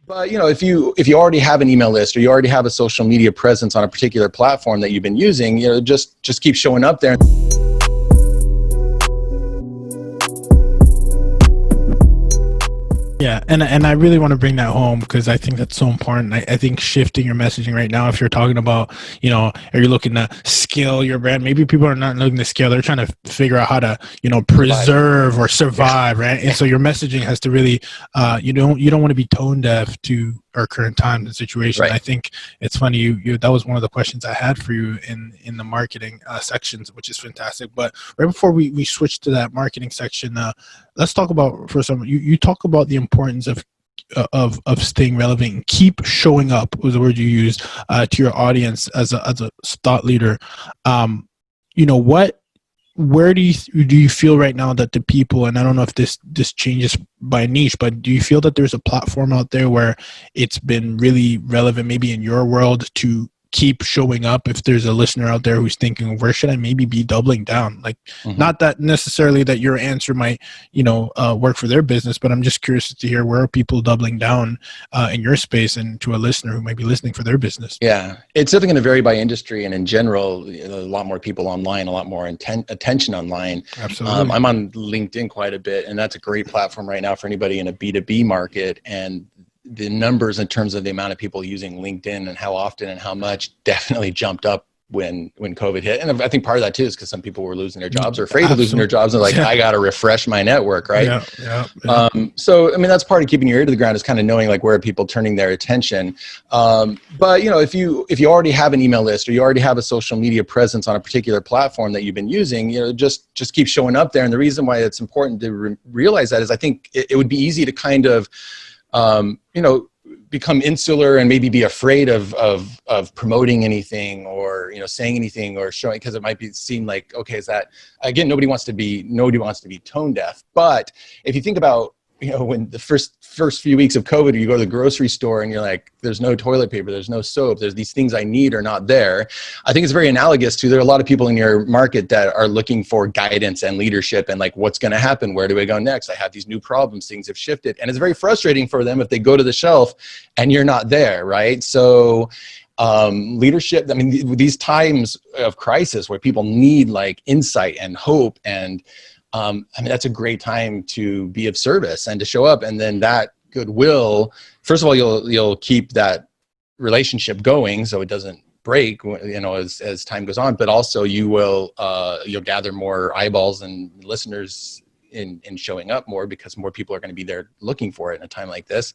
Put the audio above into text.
But if you already have an email list or you already have a social media presence on a particular platform that you've been using, just keep showing up there. Yeah, and I really want to bring that home because I think that's so important. I think shifting your messaging right now, if you're talking about, are you looking to scale your brand? Maybe people are not looking to scale; they're trying to figure out how to, preserve or survive, right? And so your messaging has to really, you don't want to be tone deaf to our current times and situation. Right. I think it's funny. You that was one of the questions I had for you in the marketing sections, which is fantastic. But right before we switch to that marketing section, let's talk about for some. You talk about the importance of staying relevant and keep showing up was the word you used to your audience as a thought leader. Where do you feel right now that the people, and I don't know if this changes by niche, but do you feel that there's a platform out there where it's been really relevant, maybe in your world, to keep showing up? If there's a listener out there who's thinking, where should I maybe be doubling down? Like, not that necessarily that your answer might, work for their business, but I'm just curious to hear, where are people doubling down in your space, and to a listener who might be listening for their business? Yeah, it's definitely going to vary by industry, and in general, a lot more people online, a lot more attention online. Absolutely. I'm on LinkedIn quite a bit, and that's a great platform right now for anybody in a B2B market. And the numbers in terms of the amount of people using LinkedIn and how often and how much definitely jumped up when COVID hit. And I think part of that too is because some people were losing their jobs or afraid of losing their jobs, and I got to refresh my network, right? Yeah. So that's part of keeping your ear to the ground, is kind of knowing where are people turning their attention. But if you already have an email list or you already have a social media presence on a particular platform that you've been using, just keep showing up there. And the reason why it's important to realize that is I think it would be easy to kind of become insular and maybe be afraid of promoting anything or saying anything or showing, because it might seem like, okay, is that, again, nobody wants to be tone deaf. But if you think about when the first few weeks of COVID, you go to the grocery store and you're like, there's no toilet paper, there's no soap, there's these things I need are not there. I think it's very analogous to, there are a lot of people in your market that are looking for guidance and leadership and what's going to happen? Where do I go next? I have these new problems, things have shifted. And it's very frustrating for them if they go to the shelf and you're not there, right? So leadership, these times of crisis where people need insight and hope, and that's a great time to be of service and to show up. And then that goodwill, first of all, you'll keep that relationship going so it doesn't break, as time goes on, but also you'll gather more eyeballs and listeners in showing up more, because more people are going to be there looking for it in a time like this.